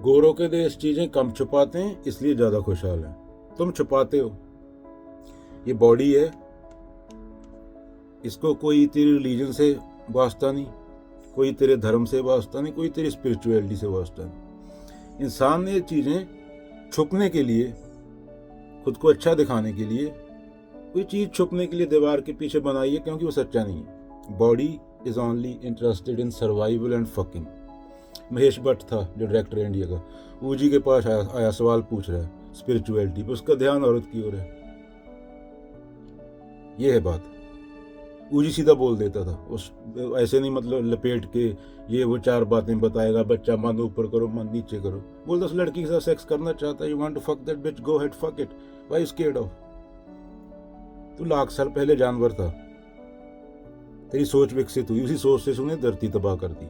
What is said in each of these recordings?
गोरों के देश चीजें कम छुपाते हैं, इसलिए ज्यादा खुशहाल हैं। तुम छुपाते हो। ये बॉडी है, इसको कोई तेरे रिलीजन से वास्ता नहीं, कोई तेरे धर्म से वास्ता नहीं, कोई तेरी स्पिरिचुअलिटी से वास्ता नहीं। इंसान ने ये चीजें छुपने के लिए, खुद को अच्छा दिखाने के लिए, कोई चीज छुपने के लिए दीवार के पीछे बनाई है, क्योंकि वो सच्चा नहीं है। Body is only interested in survival and fucking. Mahesh Bhatt था जो डायरेक्टर इंडिया का, ऊजी के पास आया सवाल पूछ रहा है स्पिरिचुअलिटी पे, उसका ध्यान औरत की ओर है। ये है बात। ऊजी सीधा बोल देता था, उस ऐसे नहीं मतलब लपेट के ये वो 4 बातें बताएगा, बच्चा मन ऊपर करो मन नीचे करो। बोलता उस लड़की के साथ सेक्स करना चाहता है, you want to fuck that bitch, go head fuck it, why scared of. तू लाख साल पहले जानवर था, तेरी सोच विकसित हुई, उसी सोच से तूने धरती तबाह कर दी,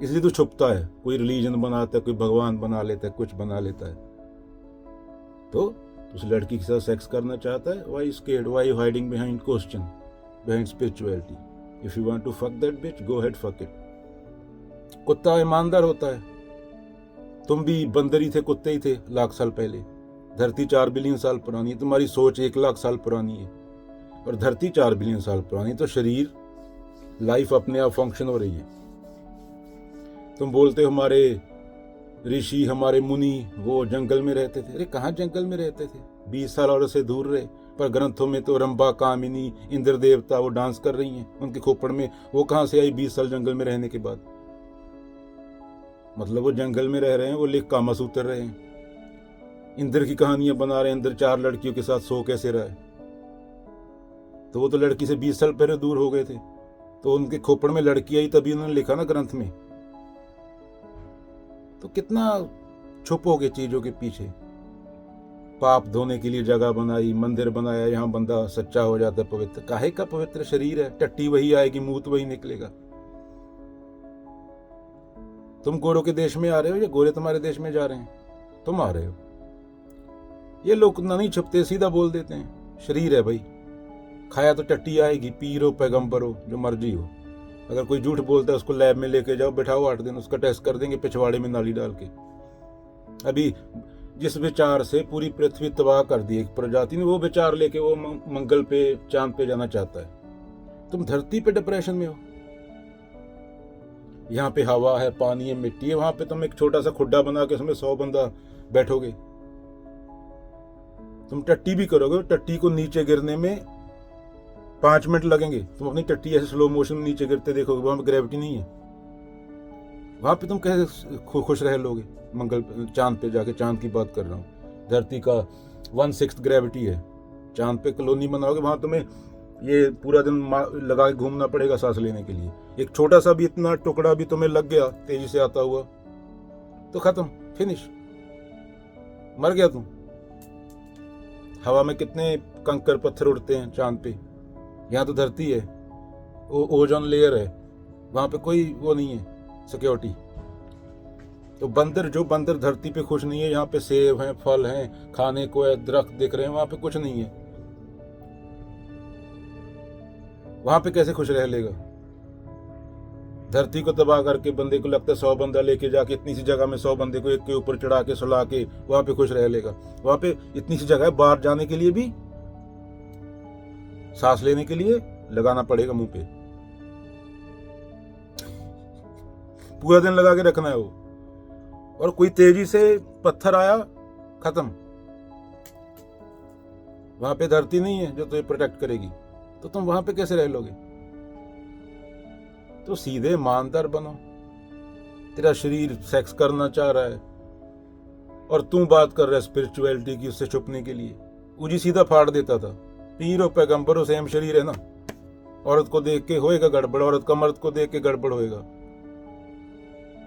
इसलिए तू छुपता है। कोई रिलीजन बनाता है, कोई भगवान बना लेता है, कुछ बना लेता है। तो उस लड़की के साथ सेक्स करना चाहता है, why scared, why hiding behind question, behind spirituality. If you want to fuck that bitch, go head fuck it. कुत्ता ईमानदार होता है। तुम भी बंदर ही थे, कुत्ते ही थे लाख साल पहले। धरती 4 बिलियन साल पुरानी है, तुम्हारी सोच 1 लाख साल पुरानी है, और धरती 4 बिलियन साल पुरानी। तो शरीर, लाइफ अपने आप फंक्शन हो रही है। तुम बोलते हो हमारे ऋषि, हमारे मुनि वो जंगल में रहते थे। अरे कहाँ जंगल में रहते थे, 20 साल औरत से दूर रहे। पर ग्रंथों में तो रंभा, कामिनी, इंद्र देवता वो डांस कर रही हैं उनके खोपड़ में। वो कहाँ से आई 20 साल जंगल में रहने के बाद? मतलब वो जंगल में रह रहे हैं, वो लिख कामासूत्र रहे हैं। इंद्र की कहानियां बना रहे हैं, इंद्र 4 लड़कियों के साथ सो कैसे रहा है। तो वो तो लड़की से 20 साल पहले दूर हो गए थे, तो उनके खोपड़ में लड़की आई, तभी उन्होंने लिखा ना ग्रंथ में। तो कितना छुपोगे चीजों के पीछे। पाप धोने के लिए जगह बनाई, मंदिर बनाया, यहाँ बंदा सच्चा हो जाता है, पवित्र। काहे का पवित्र शरीर है, टट्टी वही आएगी, मूत वही निकलेगा। तुम गोरों के देश में आ रहे हो या गोरे तुम्हारे देश में जा रहे हैं? तुम आ रहे हो। ये लोग ना नहीं छुपते, सीधा बोल देते हैं। शरीर है भाई, खाया तो टट्टी आएगी, पीर हो पैगंबर हो जो मर्जी हो। अगर कोई झूठ बोलता है उसको लैब में लेके जाओ, बैठाओ 8 दिन, उसका टेस्ट कर देंगे पिछवाड़े में नाली डाल के। अभी जिस विचार से पूरी पृथ्वी तबाह कर दी एक प्रजाति ने, वो विचार लेके वो मंगल पे, चांद पे जाना चाहता है। तुम धरती पे डिप्रेशन में हो। यहाँ पे हवा है, पानी है, मिट्टी है, वहां पे तुम एक छोटा सा खुड्डा बना के उसमें 100 बंदा बैठोगे। तुम टट्टी भी करोगे, टट्टी को नीचे गिरने में 5 मिनट लगेंगे। तुम अपनी टट्टी ऐसे स्लो मोशन में नीचे गिरते देखोगे, वहां पे ग्रेविटी नहीं है। वहां पे तुम कैसे खुश रह लोगे? मंगल, चांद पे जाके, चांद की बात कर रहा हूँ। धरती का 1/6 ग्रेविटी है, चांद पे कॉलोनी बनाओगे, वहां तुम्हें ये पूरा दिन लगा के घूमना पड़ेगा सांस लेने के लिए। एक छोटा सा भी इतना टुकड़ा भी तुम्हें लग गया तेजी से आता हुआ तो खत्म, फिनिश, मर गया तुम। हवा में कितने कंकर पत्थर उड़ते हैं चांद पे, यहाँ तो धरती है, ओजोन लेयर है, वहां पे कोई वो नहीं है सिक्योरिटी। तो बंदर धरती पे खुश नहीं है। यहाँ पे सेब हैं, फल हैं, खाने को है, दरख्त दिख रहे हैं, वहां पे कुछ नहीं है। वहां पे कैसे खुश रह लेगा? धरती को तबाह करके बंदे को लगता है 100 बंदा लेके जाके इतनी सी जगह में 100 बंदे को एक के ऊपर चढ़ा के सुला के वहां पे खुश रह लेगा। वहां पे इतनी सी जगह है, बाहर जाने के लिए भी, सांस लेने के लिए लगाना पड़ेगा मुंह पे, पूरा दिन लगा के रखना है वो। और कोई तेजी से पत्थर आया, खत्म। वहां पे धरती नहीं है जो तुझे प्रोटेक्ट करेगी, तो तुम वहां पे कैसे रह लोगे? तो सीधे ईमानदार बनो। तेरा शरीर सेक्स करना चाह रहा है और तू बात कर रहा है स्पिरिचुअलिटी की, उससे छुपने के लिए। ऊजी सीधा फाड़ देता था, पीर हो पैगंबर हो, सेम शरीर है ना। औरत को देख के होएगा गड़बड़, औरत का मर्द को देख के गड़बड़ होएगा।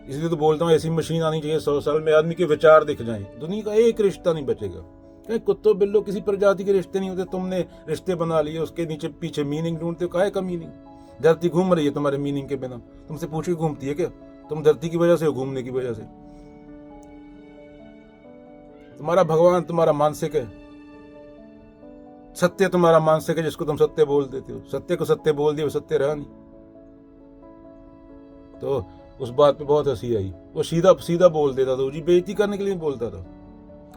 इसलिए तो बोलता हूँ ऐसी मशीन आनी चाहिए 100 साल में, आदमी के विचार दिख जाएं, दुनिया का एक रिश्ता नहीं बचेगा। कहीं कुत्तों बिल्लो किसी प्रजाति के रिश्ते नहीं होते, तुमने रिश्ते बना लिए, उसके नीचे पीछे मीनिंग ढूंढते हो। काहे का मीनिंग? धरती घूम रही है तुम्हारे मीनिंग के बिना, तुमसे पूछ के घूमती है क्या? तुम धरती की वजह से हो, घूमने की वजह से। तुम्हारा भगवान तुम्हारा मानसिक है, सत्य तुम्हारा मानसिक है, जिसको तुम सत्य बोल देते हो। सत्य को सत्य बोल दिया, सत्य रहा नहीं। तो उस बात पे बहुत हंसी आई। वो सीधा सीधा बोल देता था, जी बेइज्जती करने के लिए बोलता था।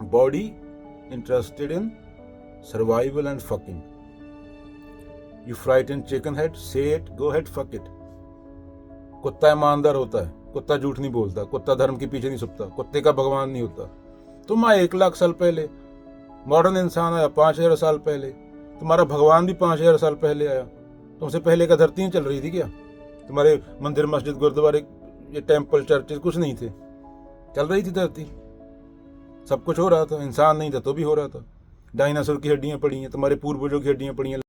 Body interested in survival and fucking. You frighten chicken head, say it, go head, fuck it. कुत्ता ईमानदार होता है, कुत्ता झूठ नहीं बोलता, कुत्ता धर्म के पीछे नहीं छुपता, कुत्ते का भगवान नहीं होता। तुम आए 1 लाख साल पहले, मॉडर्न इंसान आया 5000 साल पहले, तुम्हारा भगवान भी 5000 साल पहले आया। तुमसे पहले का धरती चल रही थी क्या? तुम्हारे मंदिर, मस्जिद, गुरुद्वारे, ये टेम्पल, चर्चेज कुछ नहीं थे, चल रही थी धरती, सब कुछ हो रहा था। इंसान नहीं था तो भी हो रहा था। डायनासोर की हड्डियां पड़ी हैं, तुम्हारे पूर्वजों की हड्डियां पड़ी हैं।